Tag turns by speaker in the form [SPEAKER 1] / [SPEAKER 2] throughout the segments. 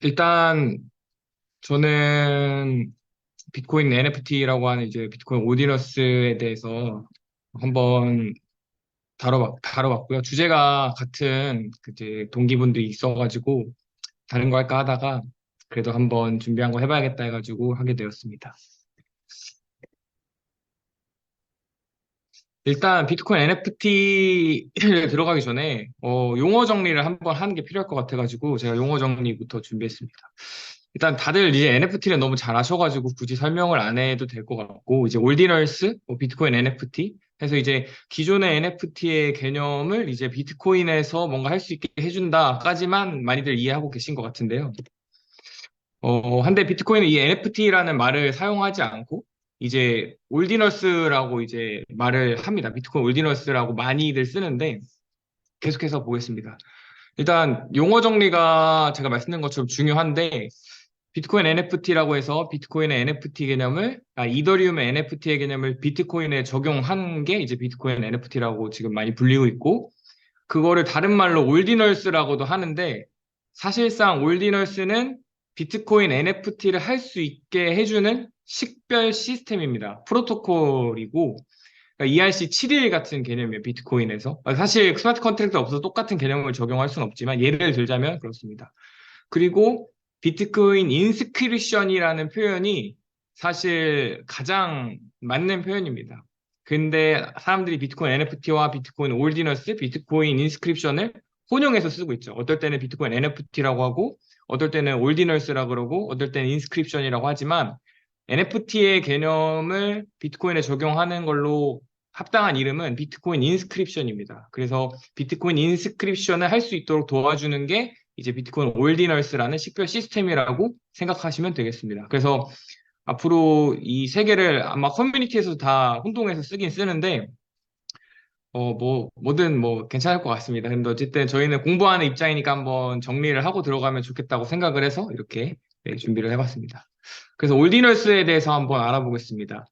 [SPEAKER 1] 일단 저는 비트코인 NFT라고 하는 이제 비트코인 오디너스에 대해서 한번 다뤄봤고요. 주제가 같은 그 이제 동기분들이 있어가지고 다른 거 할까 하다가 그래도 한번 준비한 거 해봐야겠다 해가지고 하게 되었습니다. 일단 비트코인 NFT를 들어가기 전에 용어 정리를 한번 하는 게 필요할 것 같아가지고 제가 용어 정리부터 준비했습니다. 일단 다들 이제 NFT를 너무 잘 아셔가지고 굳이 설명을 안 해도 될 것 같고 이제 올디널스, 비트코인 NFT 해서 이제 기존의 NFT의 개념을 이제 비트코인에서 뭔가 할 수 있게 해준다까지만 많이들 이해하고 계신 것 같은데요. 한데 비트코인은 이 NFT라는 말을 사용하지 않고 이제 올디너스라고 이제 말을 합니다. 비트코인 올디너스라고 많이들 쓰는데 계속해서 보겠습니다. 일단 용어 정리가 제가 말씀드린 것처럼 중요한데 비트코인 NFT라고 해서 비트코인의 NFT 개념을 이더리움의 NFT의 개념을 비트코인에 적용한 게 이제 비트코인 NFT라고 지금 많이 불리고 있고 그거를 다른 말로 올디널스라고도 하는데 사실상 올디널스는 비트코인 NFT를 할 수 있게 해주는 식별 시스템입니다. 프로토콜이고 그러니까 ERC7일 같은 개념이에요. 비트코인에서. 사실 스마트 컨트랙트 없어서 똑같은 개념을 적용할 수는 없지만 예를 들자면 그렇습니다. 그리고 비트코인 인스크립션이라는 표현이 사실 가장 맞는 표현입니다. 근데 사람들이 비트코인 NFT와 비트코인 올디너스, 비트코인 인스크립션을 혼용해서 쓰고 있죠. 어떨 때는 비트코인 NFT라고 하고, 어떨 때는 올디너스라고 그러고, 어떨 때는 인스크립션이라고 하지만 NFT의 개념을 비트코인에 적용하는 걸로 합당한 이름은 비트코인 인스크립션입니다. 그래서 비트코인 인스크립션을 할 수 있도록 도와주는 게 이제 비트코인 올디널스라는 식별 시스템이라고 생각하시면 되겠습니다. 그래서 앞으로 이 세 개를 아마 커뮤니티에서 다 혼동해서 쓰긴 쓰는데 뭐든 뭐 괜찮을 것 같습니다. 근데 어쨌든 저희는 공부하는 입장이니까 한번 정리를 하고 들어가면 좋겠다고 생각을 해서 이렇게 네, 준비를 해봤습니다. 그래서 올디널스에 대해서 한번 알아보겠습니다.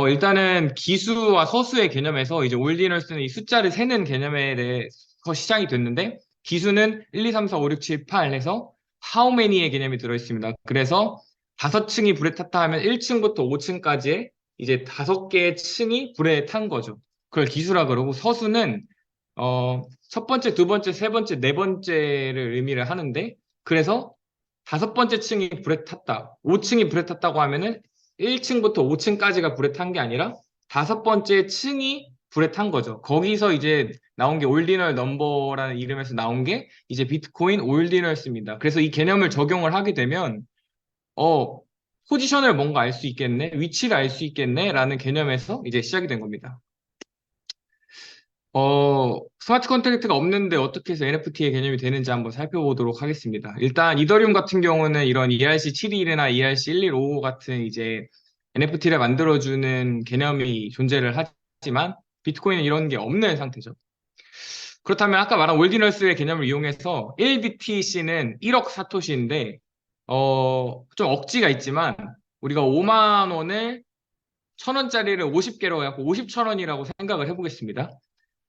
[SPEAKER 1] 일단은 기수와 서수의 개념에서 이제 올디널스는 이 숫자를 세는 개념에 대해서 시작이 됐는데 기수는 1, 2, 3, 4, 5, 6, 7, 8 해서 how many의 개념이 들어있습니다. 그래서 다섯 층이 불에 탔다 하면 1층부터 5층까지의 이제 다섯 개의 층이 불에 탄 거죠. 그걸 기수라 그러고 서수는 첫 번째, 두 번째, 세 번째, 네 번째를 의미를 하는데 그래서 다섯 번째 층이 불에 탔다. 5층이 불에 탔다고 하면은 1층부터 5층까지가 불에 탄 게 아니라 다섯 번째 층이 불에 탄 거죠. 거기서 이제 나온 게 올디널 넘버라는 이름에서 나온 게 이제 비트코인 올디널스입니다. 그래서 이 개념을 적용을 하게 되면 어 포지션을 뭔가 알 수 있겠네, 위치를 알 수 있겠네 라는 개념에서 이제 시작이 된 겁니다. 스마트 컨트랙트가 없는데 어떻게 해서 NFT의 개념이 되는지 한번 살펴보도록 하겠습니다. 일단 이더리움 같은 경우는 이런 ERC721이나 ERC115 같은 이제 NFT를 만들어주는 개념이 존재를 하지만 비트코인은 이런 게 없는 상태죠. 그렇다면 아까 말한 올디너스의 개념을 이용해서 1BTC는 1억 사토시인데 좀 억지가 있지만 우리가 5만 원을 1,000원짜리를 50개로 해갖고 50,000원이라고 생각을 해보겠습니다.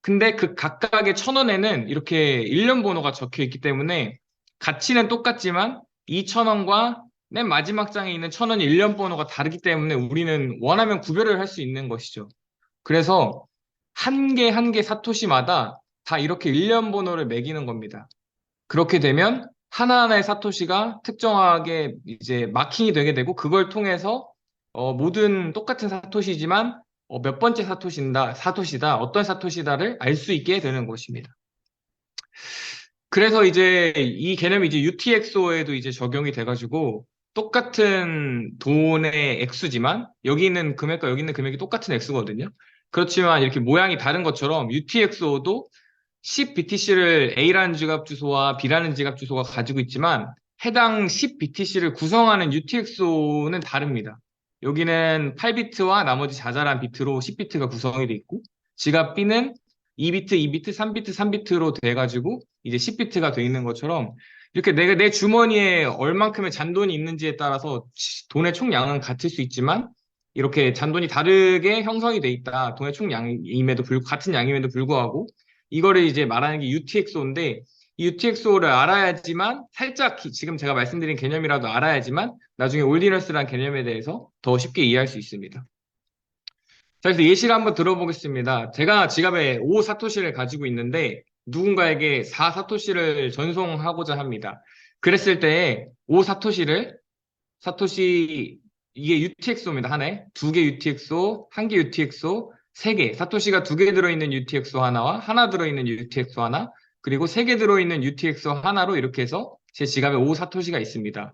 [SPEAKER 1] 근데 그 각각의 1,000원에는 이렇게 일련 번호가 적혀 있기 때문에 가치는 똑같지만 이 1,000원과 맨 마지막 장에 있는 1,000원의 일련 번호가 다르기 때문에 우리는 원하면 구별을 할 수 있는 것이죠. 그래서 한 개 한 개 사토시마다 다 이렇게 일련 번호를 매기는 겁니다. 그렇게 되면 하나하나의 사토시가 특정하게 이제 마킹이 되게 되고 그걸 통해서 모든 똑같은 사토시지만 몇 번째 사토시다, 어떤 사토시다를 알 수 있게 되는 것입니다. 그래서 이제 이 개념이 이제 UTXO에도 이제 적용이 돼가지고 똑같은 돈의 액수지만 여기 있는 금액과 여기 있는 금액이 똑같은 액수거든요. 그렇지만 이렇게 모양이 다른 것처럼 UTXO도 10BTC를 A라는 지갑 주소와 B라는 지갑 주소가 가지고 있지만 해당 10BTC를 구성하는 UTXO는 다릅니다. 여기는 8비트와 나머지 자잘한 비트로 10비트가 구성이 돼 있고 지갑 B는 2비트, 2비트, 3비트, 3비트로 돼가지고 이제 10비트가 돼 있는 것처럼 이렇게 내가 내 주머니에 얼만큼의 잔돈이 있는지에 따라서 돈의 총량은 같을 수 있지만 이렇게 잔돈이 다르게 형성이 돼 있다. 돈의 총량임에도 같은 양임에도 불구하고 이거를 이제 말하는 게 UTXO인데 이 UTXO를 알아야지만 살짝 지금 제가 말씀드린 개념이라도 알아야지만 나중에 올디너스란 개념에 대해서 더 쉽게 이해할 수 있습니다. 자, 그래서 예시를 한번 들어보겠습니다. 제가 지갑에 5 사토시를 가지고 있는데 누군가에게 4 사토시를 전송하고자 합니다. 그랬을 때 5 사토시를 사토시 이게 UTXO입니다. 하나에 2개 UTXO, 1개 UTXO, 3개 사토시가 2개 들어있는 UTXO 하나와 하나 들어있는 UTXO 하나 그리고 3개 들어있는 UTXO 하나로 이렇게 해서 제 지갑에 5 사토시가 있습니다.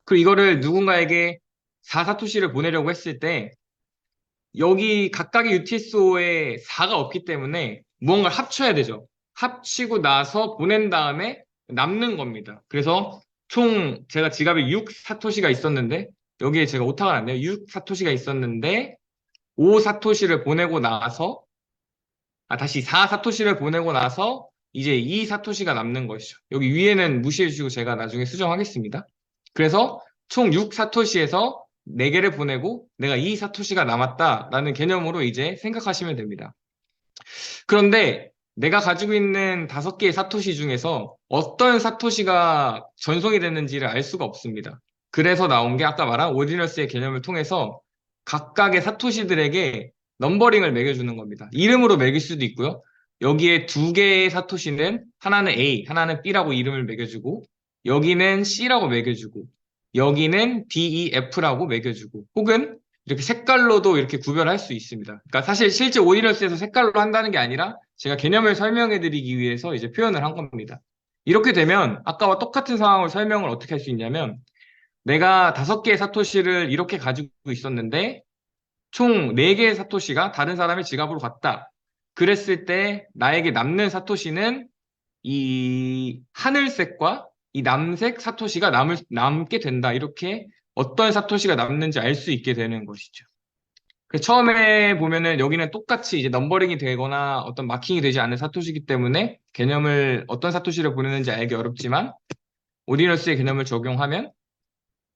[SPEAKER 1] 그리고 이거를 누군가에게 4 사토시를 보내려고 했을 때 여기 각각의 UTXO에 4가 없기 때문에 무언가를 합쳐야 되죠. 합치고 나서 보낸 다음에 남는 겁니다. 그래서 총 제가 지갑에 6 사토시가 있었는데 여기에 제가 오타가 났네요. 6 사토시가 있었는데 5 사토시를 보내고 나서 다시 4 사토시를 보내고 나서 이제 2 사토시가 남는 것이죠. 여기 위에는 무시해 주시고 제가 나중에 수정하겠습니다. 그래서 총 6 사토시에서 4개를 보내고 내가 2 사토시가 남았다라는 개념으로 이제 생각하시면 됩니다. 그런데 내가 가지고 있는 5개의 사토시 중에서 어떤 사토시가 전송이 됐는지를 알 수가 없습니다. 그래서 나온 게 아까 말한 오디너스의 개념을 통해서 각각의 사토시들에게 넘버링을 매겨주는 겁니다. 이름으로 매길 수도 있고요. 여기에 2개의 사토시는 하나는 A, 하나는 B라고 이름을 매겨주고 여기는 C라고 매겨주고 여기는 D, E, F라고 매겨주고 혹은 이렇게 색깔로도 이렇게 구별할 수 있습니다. 그러니까 사실 실제 오디너스에서 색깔로 한다는 게 아니라 제가 개념을 설명해 드리기 위해서 이제 표현을 한 겁니다. 이렇게 되면 아까와 똑같은 상황을 설명을 어떻게 할 수 있냐면 내가 5개의 사토시를 이렇게 가지고 있었는데 총 4개의 사토시가 다른 사람의 지갑으로 갔다. 그랬을 때 나에게 남는 사토시는 이 하늘색과 이 남색 사토시가 남게 된다. 이렇게 어떤 사토시가 남는지 알 수 있게 되는 것이죠. 그래서 처음에 보면은 여기는 똑같이 이제 넘버링이 되거나 어떤 마킹이 되지 않는 사토시이기 때문에 개념을 어떤 사토시를 보내는지 알기 어렵지만 오디너스의 개념을 적용하면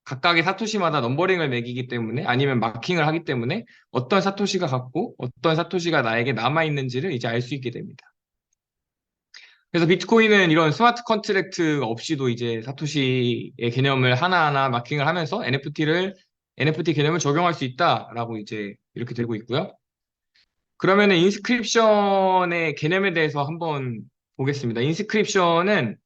[SPEAKER 1] 각각의 사토시마다 넘버링을 매기기 때문에 아니면 마킹을 하기 때문에 어떤 사토시가 갖고 어떤 사토시가 나에게 남아있는지를 이제 알 수 있게 됩니다. 그래서 비트코인은 이런 스마트 컨트랙트 없이도 이제 사토시의 개념을 하나하나 마킹을 하면서 NFT 개념을 적용할 수 있다라고 이제 이렇게 되고 있고요. 그러면은 인스크립션의 개념에 대해서 한번 보겠습니다. 인스크립션은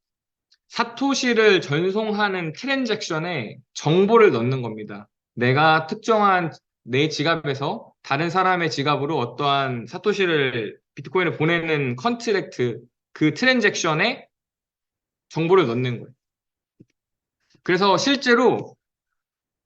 [SPEAKER 1] 사토시를 전송하는 트랜잭션에 정보를 넣는 겁니다. 내가 특정한 내 지갑에서 다른 사람의 지갑으로 어떠한 사토시를 비트코인을 보내는 컨트랙트 그 트랜잭션에 정보를 넣는 거예요. 그래서 실제로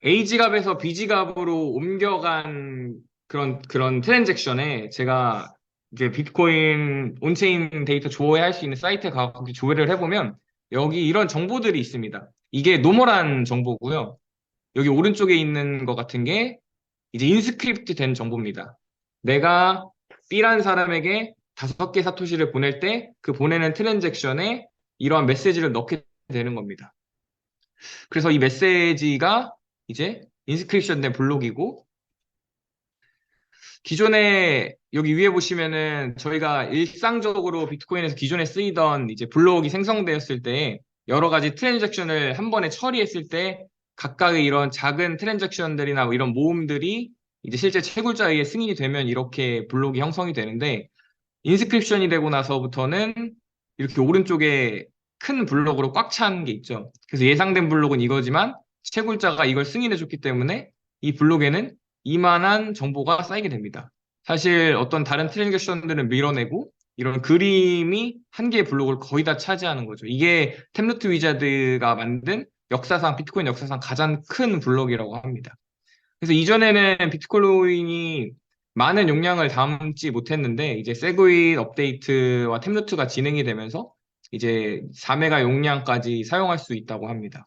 [SPEAKER 1] A 지갑에서 B 지갑으로 옮겨간 그런 트랜잭션에 제가 이제 비트코인 온체인 데이터 조회할 수 있는 사이트에 가서 조회를 해보면 여기 이런 정보들이 있습니다. 이게 노멀한 정보고요. 여기 오른쪽에 있는 것 같은 게 이제 인스크립트 된 정보입니다. 내가 B라는 사람에게 5개 사토시를 보낼 때 그 보내는 트랜잭션에 이러한 메시지를 넣게 되는 겁니다. 그래서 이 메시지가 이제 인스크립션 된 블록이고 기존에 여기 위에 보시면은 저희가 일상적으로 비트코인에서 기존에 쓰이던 이제 블록이 생성되었을 때 여러 가지 트랜잭션을 한 번에 처리했을 때 각각의 이런 작은 트랜잭션들이나 뭐 이런 모음들이 이제 실제 채굴자에 의해 승인이 되면 이렇게 블록이 형성이 되는데 인스크립션이 되고 나서부터는 이렇게 오른쪽에 큰 블록으로 꽉 찬 게 있죠. 그래서 예상된 블록은 이거지만 채굴자가 이걸 승인해 줬기 때문에 이 블록에는 이만한 정보가 쌓이게 됩니다. 사실 어떤 다른 트랜잭션들은 밀어내고 이런 그림이 한 개의 블록을 거의 다 차지하는 거죠. 이게 템루트 위자드가 만든 역사상 비트코인 역사상 가장 큰 블록이라고 합니다. 그래서 이전에는 비트코인이 많은 용량을 담지 못했는데 이제 세그윈 업데이트와 템루트가 진행이 되면서 이제 4메가 용량까지 사용할 수 있다고 합니다.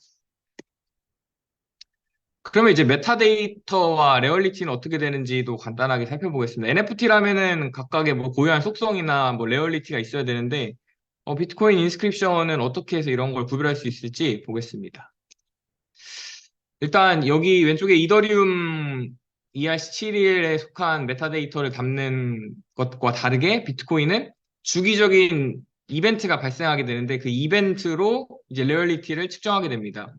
[SPEAKER 1] 그러면 이제 메타데이터와 레얼리티는 어떻게 되는지도 간단하게 살펴보겠습니다. NFT라면은 각각의 뭐 고유한 속성이나 뭐 레얼리티가 있어야 되는데 비트코인 인스크립션은 어떻게 해서 이런 걸 구별할 수 있을지 보겠습니다. 일단 여기 왼쪽에 이더리움 ERC7에 속한 메타데이터를 담는 것과 다르게 비트코인은 주기적인 이벤트가 발생하게 되는데 그 이벤트로 이제 레얼리티를 측정하게 됩니다.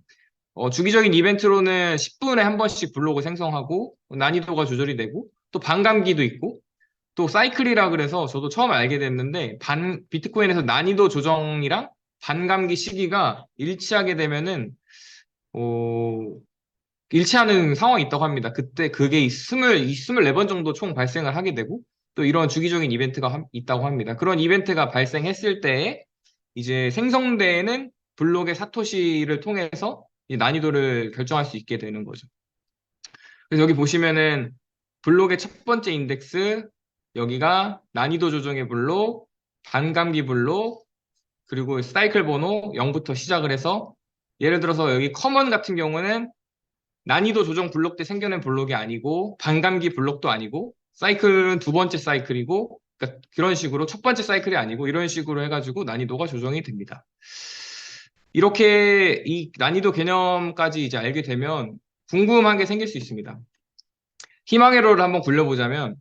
[SPEAKER 1] 주기적인 이벤트로는 10분에 한 번씩 블록을 생성하고 난이도가 조절이 되고 또 반감기도 있고 또 사이클이라 그래서 저도 처음 알게 됐는데 비트코인에서 난이도 조정이랑 반감기 시기가 일치하게 되면은 어, 일치하는 상황이 있다고 합니다. 그때 그게 24번 정도 총 발생을 하게 되고 또 이런 주기적인 이벤트가 있다고 합니다. 그런 이벤트가 발생했을 때에 이제 생성되는 블록의 사토시를 통해서 이 난이도를 결정할 수 있게 되는 거죠. 그래서 여기 보시면은 블록의 첫 번째 인덱스, 여기가 난이도 조정의 블록, 반감기 블록, 그리고 사이클 번호 0부터 시작을 해서 예를 들어서 여기 커먼 같은 경우는 난이도 조정 블록 때 생겨난 블록이 아니고 반감기 블록도 아니고 사이클은 두 번째 사이클이고 그러니까 그런 식으로 첫 번째 사이클이 아니고 이런 식으로 해가지고 난이도가 조정이 됩니다. 이렇게 이 난이도 개념까지 이제 알게 되면 궁금한 게 생길 수 있습니다. 희망의 로를 한번 굴려보자면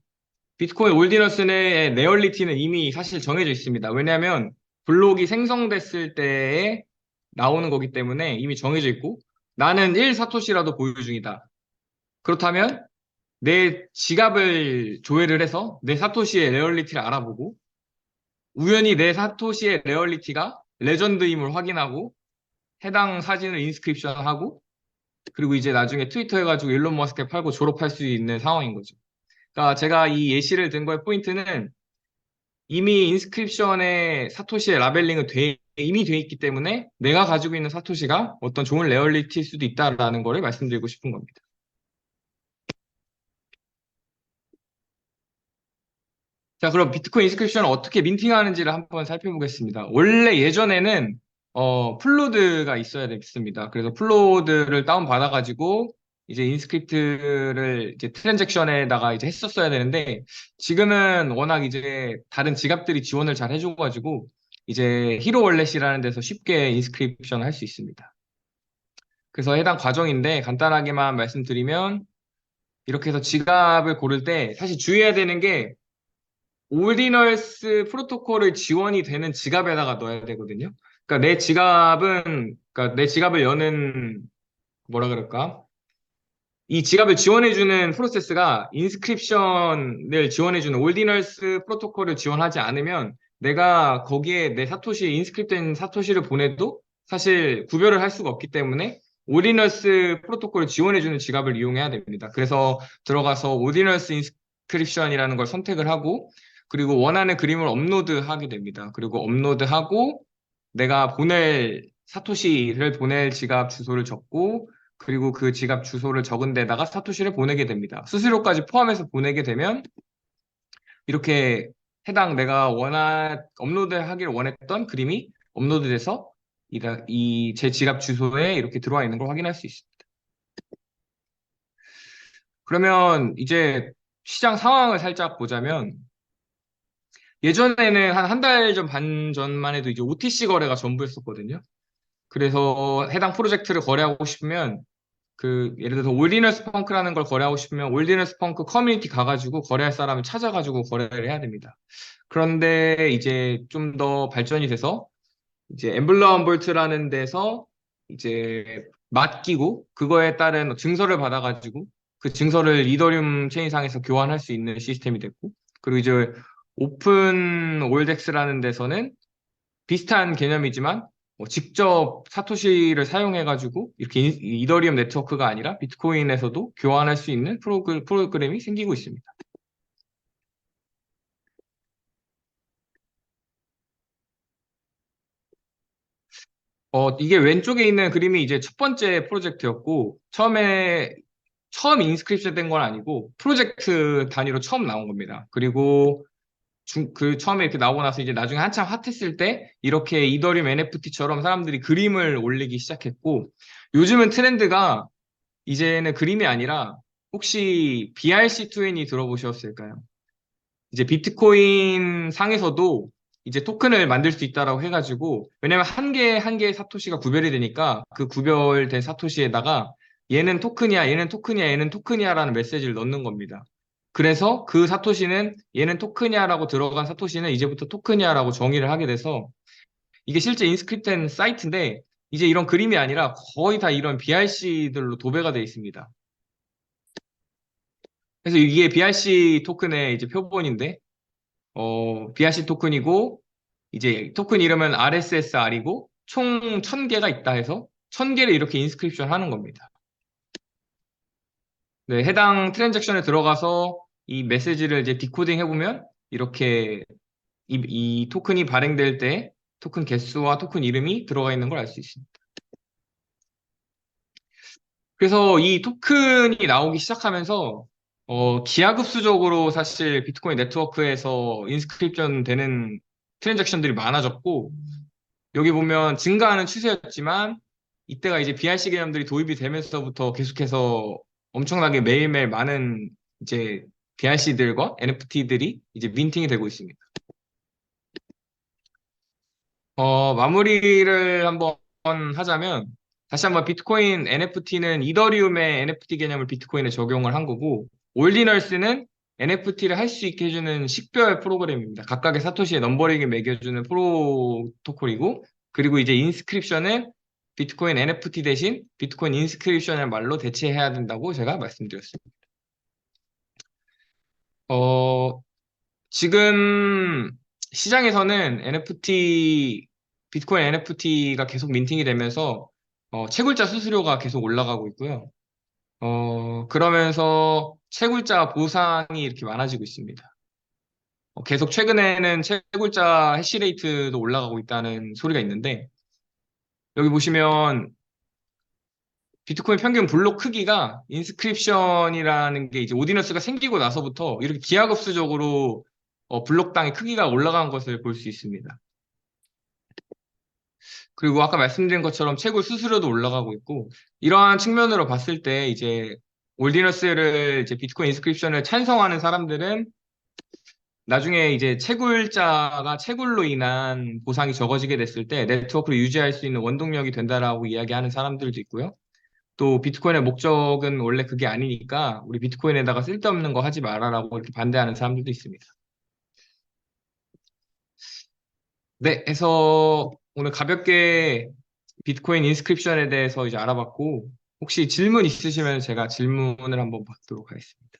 [SPEAKER 1] 비트코인 올디너스의 레얼리티는 이미 사실 정해져 있습니다. 왜냐하면 블록이 생성됐을 때에 나오는 거기 때문에 이미 정해져 있고 나는 1사토시라도 보유 중이다. 그렇다면 내 지갑을 조회를 해서 내 사토시의 레얼리티를 알아보고 우연히 내 사토시의 레얼리티가 레전드임을 확인하고 해당 사진을 인스크립션하고 그리고 이제 나중에 트위터 해가지고 일론 머스크에 팔고 졸업할 수 있는 상황인 거죠. 그러니까 제가 이 예시를 든 거의 포인트는 이미 인스크립션에 사토시의 라벨링은 이미 돼 있기 때문에 내가 가지고 있는 사토시가 어떤 좋은 레얼리티일 수도 있다라는 거를 말씀드리고 싶은 겁니다. 자, 그럼 비트코인 인스크립션을 어떻게 민팅하는지를 한번 살펴보겠습니다. 원래 예전에는 플로드가 있어야 됐습니다. 그래서 플로드를 다운받아가지고 이제 인스크립트를 이제 트랜잭션에다가 이제 했었어야 되는데 지금은 워낙 이제 다른 지갑들이 지원을 잘 해줘가지고 이제 히로 월렛이라는 데서 쉽게 인스크립션을 할 수 있습니다. 그래서 해당 과정인데 간단하게만 말씀드리면 이렇게 해서 지갑을 고를 때 사실 주의해야 되는 게 오디널스 프로토콜을 지원이 되는 지갑에다가 넣어야 되거든요. 그러니까 그러니까 내 지갑을 여는 뭐라 그럴까? 이 지갑을 지원해주는 프로세스가 인스크립션을 지원해주는 올디널스 프로토콜을 지원하지 않으면 내가 거기에 내 사토시, 인스크립된 사토시를 보내도 사실 구별을 할 수가 없기 때문에 올디널스 프로토콜을 지원해주는 지갑을 이용해야 됩니다. 그래서 들어가서 올디널스 인스크립션이라는 걸 선택을 하고 그리고 원하는 그림을 업로드하게 됩니다. 그리고 업로드하고 내가 사토시를 보낼 지갑 주소를 적고 그리고 그 지갑 주소를 적은 데다가 사토시를 보내게 됩니다. 수수료까지 포함해서 보내게 되면 이렇게 해당 내가 업로드하기를 원했던 그림이 업로드돼서 이 제 지갑 주소에 이렇게 들어와 있는 걸 확인할 수 있습니다. 그러면 이제 시장 상황을 살짝 보자면 예전에는 한 달 반 전만 해도 이제 OTC 거래가 전부였었거든요. 그래서 해당 프로젝트를 거래하고 싶으면 예를 들어서 올디너스 펑크라는 걸 거래하고 싶으면 올디너스 펑크 커뮤니티 가가지고 거래할 사람을 찾아가지고 거래를 해야 됩니다. 그런데 이제 좀 더 발전이 돼서 이제 엠블럼 볼트라는 데서 이제 맡기고 그거에 따른 증서를 받아가지고 그 증서를 이더리움 체인상에서 교환할 수 있는 시스템이 됐고 그리고 이제 오픈 올덱스라는 데서는 비슷한 개념이지만 직접 사토시를 사용해가지고 이렇게 이더리움 네트워크가 아니라 비트코인에서도 교환할 수 있는 프로그램이 생기고 있습니다. 이게 왼쪽에 있는 그림이 이제 첫 번째 프로젝트였고 처음 인스크립션 된 건 아니고 프로젝트 단위로 처음 나온 겁니다. 그리고 처음에 이렇게 나오고 나서 이제 나중에 한참 핫했을 때 이렇게 이더리움 NFT처럼 사람들이 그림을 올리기 시작했고 요즘은 트렌드가 이제는 그림이 아니라 혹시 BRC20 들어보셨을까요? 이제 비트코인 상에서도 이제 토큰을 만들 수 있다라고 해가지고 왜냐면 한 개의 사토시가 구별이 되니까 그 구별된 사토시에다가 얘는 토큰이야, 얘는 토큰이야, 얘는 토큰이야라는 메시지를 넣는 겁니다. 그래서 그 사토시는 얘는 토큰이야라고 들어간 사토시는 이제부터 토큰이야라고 정의를 하게 돼서 이게 실제 인스크립트된 사이트인데 이제 이런 그림이 아니라 거의 다 이런 BRC들로 도배가 되어 있습니다. 그래서 이게 BRC 토큰의 이제 표본인데 BRC 토큰이고 이제 토큰 이름은 RSSR이고 총 1000개가 있다 해서 1000개를 이렇게 인스크립션 하는 겁니다. 네, 해당 트랜잭션에 들어가서 이 메시지를 이제 디코딩 해보면 이렇게 이 토큰이 발행될 때 토큰 개수와 토큰 이름이 들어가 있는 걸 알 수 있습니다. 그래서 이 토큰이 나오기 시작하면서 기하급수적으로 사실 비트코인 네트워크에서 인스크립션 되는 트랜잭션들이 많아졌고 여기 보면 증가하는 추세였지만 이때가 이제 BRC 개념들이 도입이 되면서부터 계속해서 엄청나게 매일매일 많은 이제 BRC들과 NFT들이 이제 민팅이 되고 있습니다. 마무리를 한번 하자면 다시 한번 비트코인 NFT는 이더리움의 NFT 개념을 비트코인에 적용을 한 거고 올디널스는 NFT를 할 수 있게 해주는 식별 프로그램입니다. 각각의 사토시의 넘버링을 매겨주는 프로토콜이고 그리고 이제 인스크립션은 비트코인 NFT 대신 비트코인 인스크립션의 말로 대체해야 된다고 제가 말씀드렸습니다. 어, 지금 시장에서는 비트코인 NFT가 계속 민팅이 되면서 채굴자 수수료가 계속 올라가고 있고요. 그러면서 채굴자 보상이 이렇게 많아지고 있습니다. 계속 최근에는 채굴자 해시레이트도 올라가고 있다는 소리가 있는데 여기 보시면 비트코인 평균 블록 크기가 인스크립션이라는 게 이제 오디너스가 생기고 나서부터 이렇게 기하급수적으로 블록당의 크기가 올라간 것을 볼 수 있습니다. 그리고 아까 말씀드린 것처럼 채굴 수수료도 올라가고 있고 이러한 측면으로 봤을 때 이제 올디너스를 이제 비트코인 인스크립션을 찬성하는 사람들은 나중에 이제 채굴자가 채굴로 인한 보상이 적어지게 됐을 때 네트워크를 유지할 수 있는 원동력이 된다라고 이야기하는 사람들도 있고요. 또 비트코인의 목적은 원래 그게 아니니까 우리 비트코인에다가 쓸데없는 거 하지 말아라고 이렇게 반대하는 사람들도 있습니다. 네, 해서 오늘 가볍게 비트코인 인스크립션에 대해서 이제 알아봤고 혹시 질문 있으시면 제가 질문을 한번 받도록 하겠습니다.